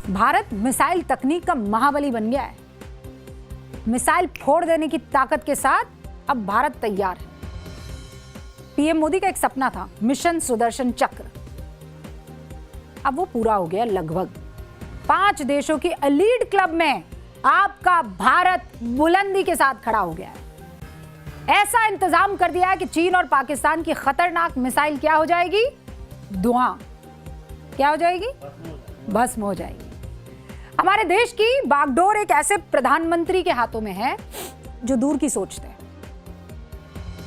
Bharat missile तकनीक का महाबली बन गया है। मिसाइल फोड़ देने की ताकत के साथ अब भारत तैयार है। पीएम मोदी का एक सपना था, मिशन सुदर्शन चक्र। अब वो पूरा हो गया लगभग। 5 देशों की एलीट क्लब में आपका भारत बुलंदी के साथ खड़ा हो गया है। ऐसा इंतजाम कर दिया है कि चीन और पाकिस्तान की खतरनाक मिसाइल क्या हो जाएगी? धुआं। क्या हो जाएगी? भस्म हो जाएगी। हमारे देश की बागडोर एक ऐसे प्रधानमंत्री के हाथों में है जो दूर की सोचते हैं,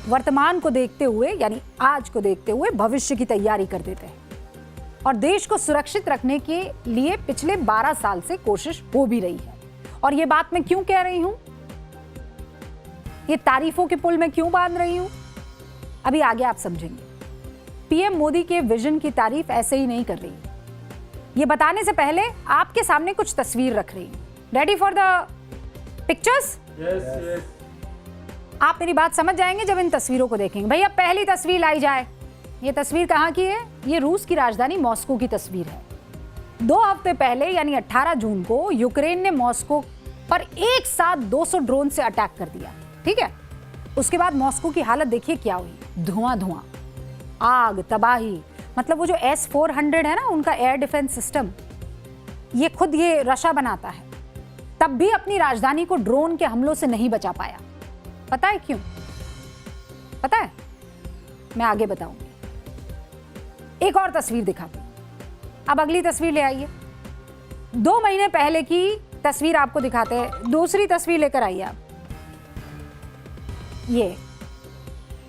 वर्तमान को देखते हुए यानी आज को देखते हुए भविष्य की तैयारी कर देते हैं और देश को सुरक्षित रखने के लिए पिछले 12 साल से कोशिश हो भी रही है। और ये बात मैं क्यों कह रही हूं, ये तारीफों के पुल में क्यों बांध रही हूं, अभी आगे आप समझेंगे। पीएम मोदी के विजन की तारीफ ऐसे ही नहीं कर रही, ये बताने से पहले आपके सामने कुछ तस्वीर रख रही हूं। Ready for the pictures? Yes. आप मेरी बात समझ जाएंगे जब इन तस्वीरों को देखेंगे। भैया पहली तस्वीर लाई जाए। ये तस्वीर कहाँ की है? ये रूस की राजधानी मॉस्को की तस्वीर है। 2 हफ्ते पहले यानी 18 जून को यूक्रेन ने मॉस्को पर एक साथ 200 ड्रोन से अटैक कर दिया। ठीक है, उसके बाद मॉस्को की हालत देखिए क्या हुई। धुआं, आग, तबाही। मतलब वो जो S-400 है ना, उनका एयर डिफेंस सिस्टम, ये खुद ये रशा बनाता है, तब भी अपनी राजधानी को ड्रोन के हमलों से नहीं बचा पाया। पता है क्यों? पता है? मैं आगे बताऊंगी। एक और तस्वीर दिखाती हूं। अब अगली तस्वीर ले आइए। 2 महीने पहले की तस्वीर आपको दिखाते हैं। दूसरी तस्वीर लेकर आइए आप। ये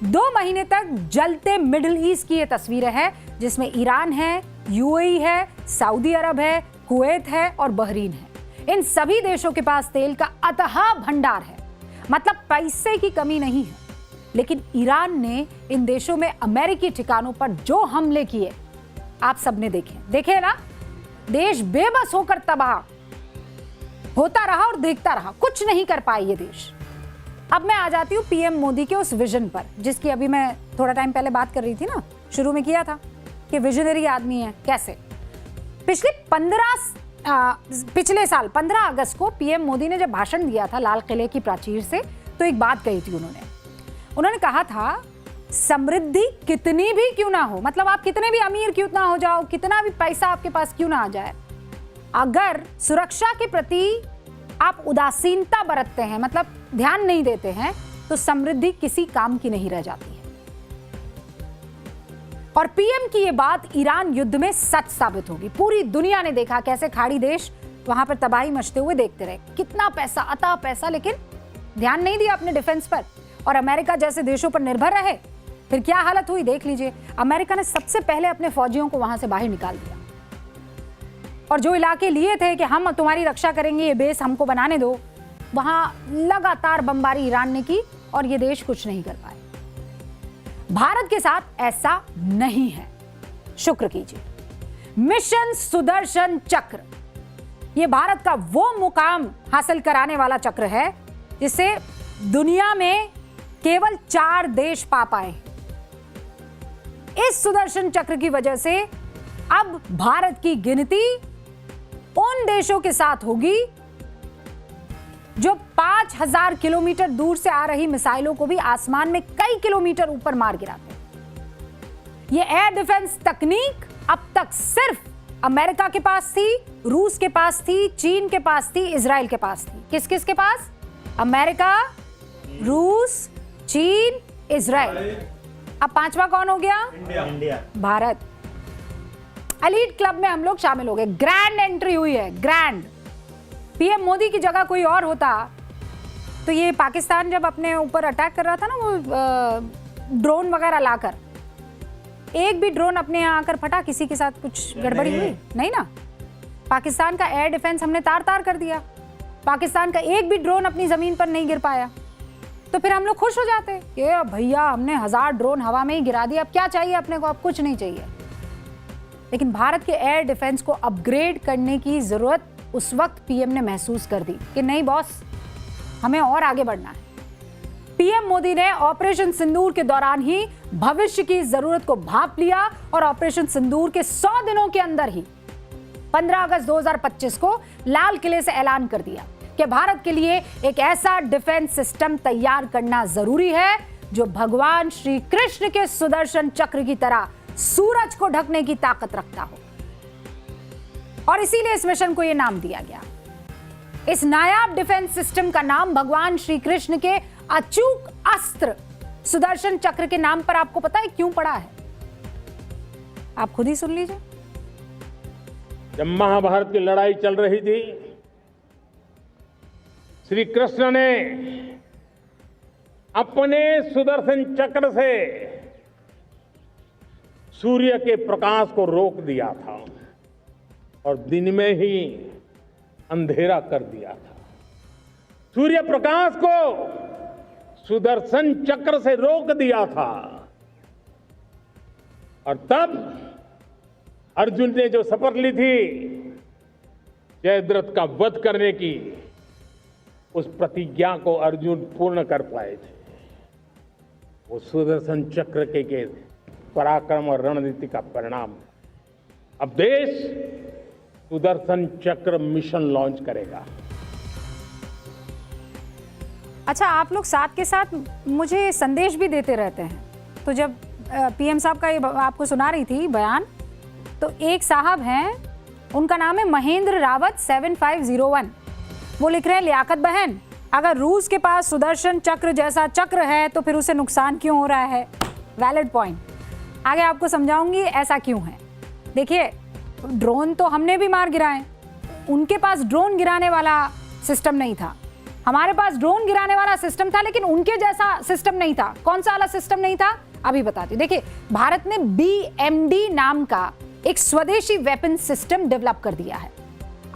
2 महीने तक जलते मिडिल ईस्ट की ये तस्वीरें हैं, जिसमें ईरान है, यूएई है, सऊदी अरब है, कुवैत है और बहरीन है। इन सभी देशों के पास तेल का अथाह भंडार है, मतलब पैसे की कमी नहीं है। लेकिन ईरान ने इन देशों में अमेरिकी ठिकानों पर जो हमले किए आप सबने देखे ना। देश बेबस होकर तबाह होता रहा और देखता रहा, कुछ नहीं कर पाए ये देश। अब मैं आ जाती हूँ पीएम मोदी के उस विजन पर, जिसकी अभी मैं थोड़ा टाइम पहले बात कर रही थी ना, शुरू में किया था कि विजनरी आदमी है। कैसे? पिछले साल 15 अगस्त को पीएम मोदी ने जब भाषण दिया था लाल किले की प्राचीर से, तो एक बात कही थी उन्होंने कहा था, समृद्धि कितनी भी क्यों ना हो, मतलब आप कितने भी अमीर क्यों ना हो जाओ, कितना भी पैसा आपके पास क्यों ना आ जाए, अगर सुरक्षा के प्रति आप उदासीनता बरतते हैं, मतलब ध्यान नहीं देते हैं, तो समृद्धि किसी काम की नहीं रह जाती है। और पीएम की ये बात ईरान युद्ध में सच साबित होगी। पूरी दुनिया ने देखा कैसे खाड़ी देश वहां पर तबाही मचते हुए देखते रहे। कितना पैसा, अता पैसा, लेकिन ध्यान नहीं दिया अपने डिफेंस पर और अमेरिका जैसे देशों पर निर्भर रहे। फिर क्या हालत हुई देख लीजिए। अमेरिका ने सबसे पहले अपने फौजियों को वहां से बाहर निकाल दिया और जो इलाके लिए थे कि हम तुम्हारी रक्षा करेंगे, ये बेस हमको बनाने दो, वहां लगातार बमबारी ईरान ने की और ये देश कुछ नहीं कर पाए। भारत के साथ ऐसा नहीं है। शुक्र कीजिए, मिशन सुदर्शन चक्र ये भारत का वो मुकाम हासिल कराने वाला चक्र है जिसे दुनिया में केवल 4 देश पा पाए। इस सुदर्शन चक्र की वजह से अब भारत की गिनती उन देशों के साथ होगी जो 5000 किलोमीटर दूर से आ रही मिसाइलों को भी आसमान में कई किलोमीटर ऊपर मार गिराते हैं। ये एयर डिफेंस तकनीक अब तक सिर्फ अमेरिका के पास थी, रूस के पास थी, चीन के पास थी, इजराइल के पास थी। किस किस के पास? अमेरिका, रूस, चीन, इजराइल। अब 5वां कौन हो गया? इंडिया। भारत। एलीट क्लब में हम लोग शामिल हो गए। ग्रैंड एंट्री हुई है, ग्रैंड। पीएम मोदी की जगह कोई और होता तो ये पाकिस्तान जब अपने ऊपर अटैक कर रहा था ना, वो ड्रोन वगैरह लाकर, एक भी ड्रोन अपने यहाँ आकर फटा, किसी के साथ कुछ गड़बड़ी हुई नहीं ना। पाकिस्तान का एयर डिफेंस हमने तार तार कर दिया। पाकिस्तान का एक भी ड्रोन अपनी जमीन पर नहीं गिर पाया, तो फिर हम लोग खुश हो जाते कि भैया हमने 1000 ड्रोन हवा में ही गिरा दिया, अब क्या चाहिए अपने को, अब कुछ नहीं चाहिए। लेकिन भारत के एयर डिफेंस को अपग्रेड करने की जरूरत उस वक्त पीएम ने महसूस कर दी कि नहीं बॉस, हमें और आगे बढ़ना है। पीएम मोदी ने ऑपरेशन सिंदूर के दौरान ही भविष्य की जरूरत को भांप लिया और ऑपरेशन सिंदूर के 100 दिनों के अंदर ही 15 अगस्त 2025 को लाल किले से ऐलान कर दिया कि भारत के लिए एक ऐसा डिफेंस सिस्टम तैयार करना जरूरी है जो भगवान श्री कृष्ण के सुदर्शन चक्र की तरह सूरज को ढकने की ताकत रखता हो। और इसीलिए इस मिशन को यह नाम दिया गया। इस नायाब डिफेंस सिस्टम का नाम भगवान श्री कृष्ण के अचूक अस्त्र सुदर्शन चक्र के नाम पर आपको पता है क्यों पड़ा है? आप खुद ही सुन लीजिए। जब महाभारत की लड़ाई चल रही थी, श्री कृष्ण ने अपने सुदर्शन चक्र से सूर्य के प्रकाश को रोक दिया था और दिन में ही अंधेरा कर दिया था। सूर्य प्रकाश को सुदर्शन चक्र से रोक दिया था और तब अर्जुन ने जो शपथ ली थी जयद्रथ का वध करने की, उस प्रतिज्ञा को अर्जुन पूर्ण कर पाए थे। वो सुदर्शन चक्र के पराक्रम और रणनीति का परिणाम। अब देश सुदर्शन चक्र मिशन लॉन्च करेगा। अच्छा, आप लोग साथ के साथ मुझे संदेश भी देते रहते हैं। तो जब पीएम साहब का ये आपको सुना रही थी बयान, तो एक साहब हैं, उनका नाम है महेंद्र रावत 7501। वो लिख रहे हैं, लियाकत बहन, अगर रूस के पास सुदर्शन चक्र जैसा चक्र है तो फिर उसे नुकसान क्यों हो रहा है? Valid point. आगे आपको समझाऊंगी ऐसा क्यों है। देखिए, ड्रोन तो हमने भी मार गिराए, उनके पास ड्रोन गिराने वाला सिस्टम नहीं था। हमारे पास ड्रोन गिराने वाला सिस्टम था, लेकिन उनके जैसा सिस्टम नहीं था। कौन सा वाला सिस्टम नहीं था? अभी बताती हूँ। देखिए, भारत ने BMD नाम का एक स्वदेशी वेपन सिस्टम डेवलप कर दिया है।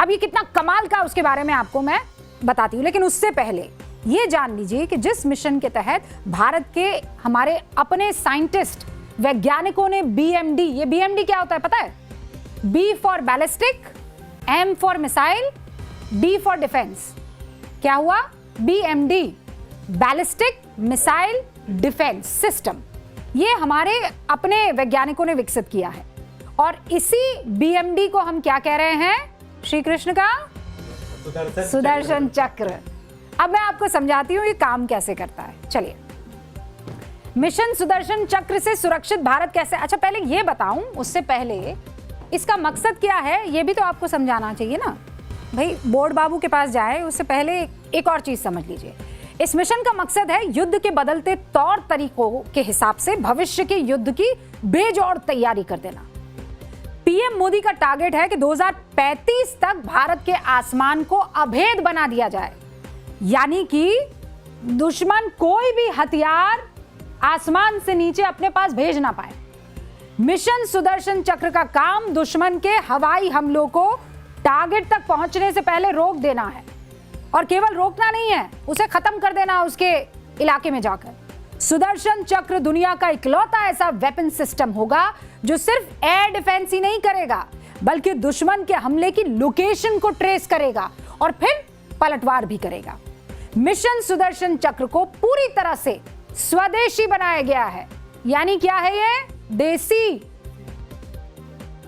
अब ये कितना कमाल का, उसके बारे में आपको मैं बताती हूँ, लेकिन उससे पहले ये जान लीजिए कि जिस मिशन के तहत भारत के हमारे अपने साइंटिस्ट वैज्ञानिकों ने BMD, ये BMD क्या होता है पता है? B for ballistic, M for missile, D for defence. क्या हुआ? BMD, ballistic missile defence system. ये हमारे अपने वैज्ञानिकों ने विकसित किया है और इसी BMD को हम क्या कह रहे हैं? श्री कृष्ण का सुदर्शन चक्र। अब मैं आपको समझाती हूँ ये काम कैसे करता है। चलिए, मिशन सुदर्शन चक्र से सुरक्षित भारत कैसे। अच्छा, पहले ये बताऊं, उससे पहले इसका मकसद क्या है ये भी तो आपको समझाना चाहिए ना भाई। बोर्ड बाबू के पास जाए उससे पहले एक और चीज समझ लीजिए। इस मिशन का मकसद है युद्ध के बदलते तौर तरीकों के हिसाब से भविष्य के युद्ध की बेजोड़ तैयारी कर देना। पीएम मोदी का टारगेट है कि 2035 तक भारत के आसमान को अभेद बना दिया जाए, यानी कि दुश्मन कोई भी हथियार आसमान से नीचे अपने पास भेज ना पाए। मिशन सुदर्शन चक्र का काम दुश्मन के हवाई हमलों को टारगेट तक पहुंचने से पहले रोक देना है, और केवल रोकना नहीं है, उसे खत्म कर देना उसके इलाके में जाकर। सुदर्शन चक्र दुनिया का इकलौता ऐसा वेपन सिस्टम होगा जो सिर्फ एयर डिफेंस ही नहीं करेगा, बल्कि दुश्मन के हमले की लोकेशन को ट्रेस करेगा और फिर पलटवार भी करेगा। मिशन सुदर्शन चक्र को पूरी तरह से स्वदेशी बनाया गया है। यानी क्या है ये? देसी,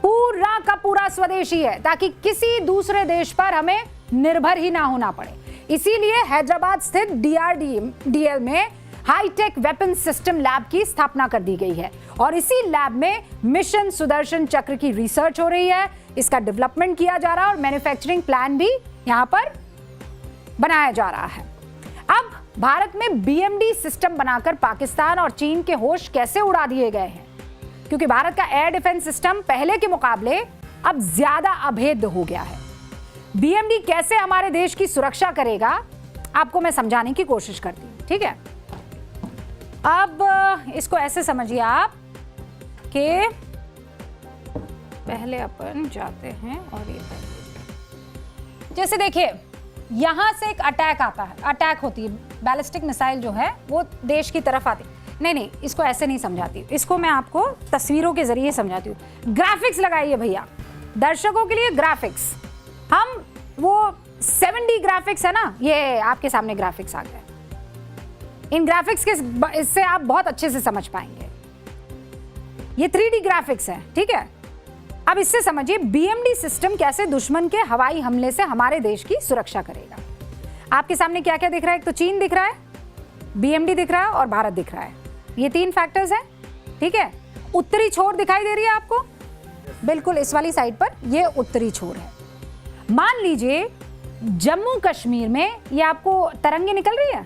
पूरा का पूरा स्वदेशी है, ताकि किसी दूसरे देश पर हमें निर्भर ही ना होना पड़े। इसीलिए हैदराबाद स्थित DRDL में हाईटेक वेपन सिस्टम लैब की स्थापना कर दी गई है और इसी लैब में मिशन सुदर्शन चक्र की रिसर्च हो रही है, इसका डेवलपमेंट किया जा रहा है और मैन्युफैक्चरिंग प्लान भी यहां पर बनाया जा रहा है। अब भारत में BMD सिस्टम बनाकर पाकिस्तान और चीन के होश कैसे उड़ा दिए गए हैं, क्योंकि भारत का एयर डिफेंस सिस्टम पहले के मुकाबले अब ज्यादा अभेद्य हो गया है। BMD कैसे हमारे देश की सुरक्षा करेगा, आपको मैं समझाने की कोशिश करती हूँ, ठीक है। अब इसको ऐसे समझिए आप कि पहले अपन जाते हैं और ये जैसे देखिए, यहां से एक अटैक आता है, अटैक होती है, बैलिस्टिक मिसाइल जो है वो देश की तरफ आती। नहीं, इसको ऐसे नहीं समझाती, इसको मैं आपको तस्वीरों के जरिए समझाती हूँ। ग्राफिक्स लगाइए भैया, दर्शकों के लिए ग्राफिक्स। हम वो 7D ग्राफिक्स है ना, ये आपके सामने ग्राफिक्स आ गए। इन ग्राफिक्स के इससे आप बहुत अच्छे से समझ पाएंगे। ये 3D ग्राफिक्स है, ठीक है। अब इससे समझिए बीएमडी सिस्टम कैसे दुश्मन के हवाई हमले से हमारे देश की सुरक्षा करेगा। आपके सामने क्या क्या दिख रहा है? एक तो चीन दिख रहा है, बीएमडी दिख रहा है और भारत दिख रहा है। ये 3 फैक्टर्स हैं, ठीक है। उत्तरी छोर दिखाई दे रही है आपको, बिल्कुल इस वाली साइड पर ये उत्तरी छोर है। मान लीजिए जम्मू कश्मीर में ये आपको तरंगे निकल रही है,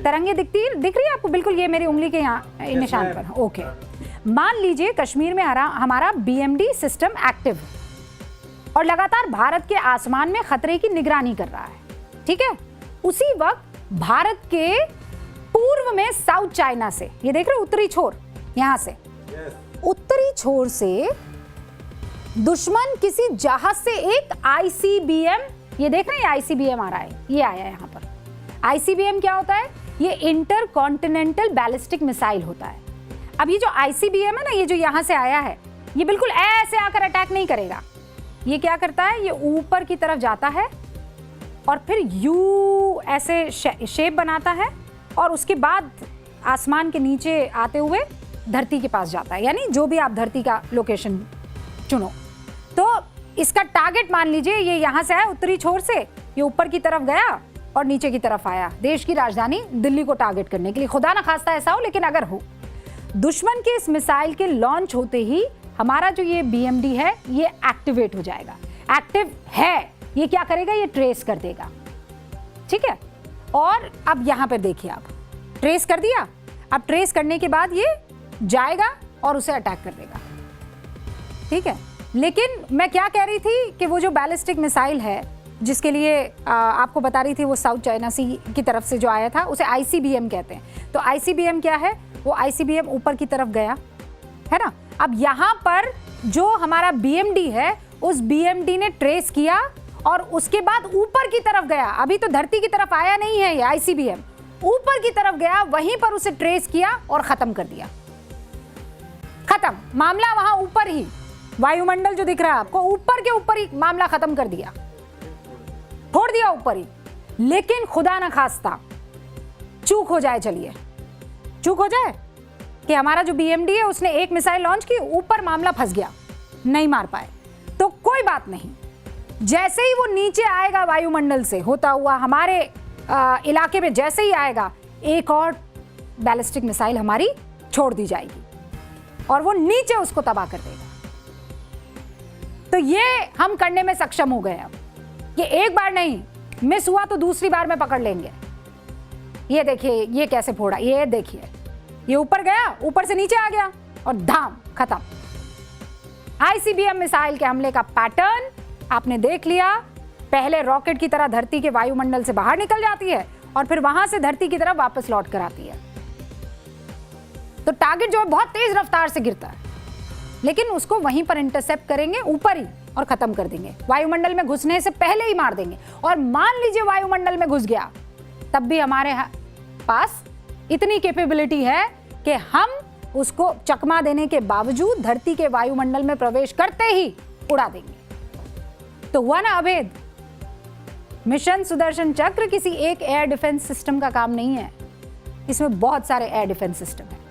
तरंगे दिख रही है आपको, बिल्कुल ये मेरी उंगली के यहाँ निशान पर। ओके, मान लीजिए कश्मीर में हमारा बीएमडी सिस्टम एक्टिव है और लगातार भारत के आसमान में खतरे की निगरानी कर रहा है, ठीक है। उसी वक्त भारत के पूर्व में साउथ चाइना से, ये देख रहे हो उत्तरी छोर, यहां से उत्तरी छोर से दुश्मन किसी जहाज से एक आईसीबीएम, ये देख रहे हैं आईसीबीएम आ रहा है, ये आया है यहां पर। आईसीबीएम क्या होता है? ये इंटर कॉन्टिनेंटल बैलिस्टिक मिसाइल होता है। अब ये जो आईसीबीएम है ना, ये जो यहां से आया है, ये बिल्कुल ऐसे आकर अटैक नहीं करेगा। ये क्या करता है? ये ऊपर की तरफ जाता है और फिर यू ऐसे शेप बनाता है और उसके बाद आसमान के नीचे आते हुए धरती के पास जाता है, यानी जो भी आप धरती का लोकेशन चुनो। तो इसका टारगेट मान लीजिए ये यहां से आया उत्तरी छोर से, ये ऊपर की तरफ गया और नीचे की तरफ आया देश की राजधानी दिल्ली को टारगेट करने के लिए। खुदा ना खास्ता ऐसा हो, लेकिन अगर हो, दुश्मन के इस मिसाइल के लॉन्च होते ही हमारा जो ये बीएमडी है ये एक्टिवेट हो जाएगा। एक्टिव है, ये क्या करेगा? ये ट्रेस कर देगा, ठीक है। और अब यहां पर देखिए, आप ट्रेस कर दिया। अब ट्रेस करने के बाद ये जाएगा और उसे अटैक कर देगा, ठीक है। लेकिन मैं क्या कह रही थी कि वो जो बैलिस्टिक मिसाइल है जिसके लिए आपको बता रही थी, वो साउथ चाइना सी की तरफ से जो आया था उसे आईसीबीएम कहते हैं। तो आईसीबीएम क्या है? वो आईसीबीएम ऊपर की तरफ गया है ना। अब यहाँ पर जो हमारा बीएमडी है, उस बीएमडी ने ट्रेस किया और उसके बाद ऊपर की तरफ गया। अभी तो धरती की तरफ आया नहीं है ये आईसीबीएम, ऊपर की तरफ गया, वहीं पर उसे ट्रेस किया और खत्म कर दिया। खत्म मामला, वहां ऊपर ही वायुमंडल जो दिख रहा है आपको, ऊपर के ऊपर ही मामला खत्म कर दिया, छोड़ दिया ऊपर ही। लेकिन खुदा ना खास्ता चूक हो जाए, चलिए चूक हो जाए कि हमारा जो बीएमडी है उसने एक मिसाइल लॉन्च की, ऊपर मामला फंस गया, नहीं मार पाए, तो कोई बात नहीं। जैसे ही वो नीचे आएगा वायुमंडल से होता हुआ हमारे इलाके में, जैसे ही आएगा एक और बैलिस्टिक मिसाइल हमारी छोड़ दी जाएगी और वो नीचे उसको तबाह कर देगा। तो ये हम करने में सक्षम हो गए। अब ये एक बार नहीं, मिस हुआ तो दूसरी बार में पकड़ लेंगे। ये देखिए ये कैसे फोड़ा, ये देखिए, ये ऊपर गया, ऊपर से नीचे आ गया और धाम खत्म। आईसीबीएम मिसाइल के हमले का पैटर्न आपने देख लिया। पहले रॉकेट की तरह धरती के वायुमंडल से बाहर निकल जाती है और फिर वहां से धरती की तरफ वापस लौट कर आती है। तो टारगेट जो है बहुत तेज रफ्तार से गिरता है, लेकिन उसको वहीं पर इंटरसेप्ट करेंगे ऊपर ही और खत्म कर देंगे। वायुमंडल में घुसने से पहले ही मार देंगे। और मान लीजिए वायुमंडल में घुस गया, तब भी हमारे पास इतनी कैपेबिलिटी है कि हम उसको चकमा देने के बावजूद धरती के वायुमंडल में प्रवेश करते ही उड़ा देंगे। तो हुआ ना अभेद। मिशन सुदर्शन चक्र किसी एक एयर डिफेंस सिस्टम का काम नहीं है, इसमें बहुत सारे एयर डिफेंस सिस्टम है।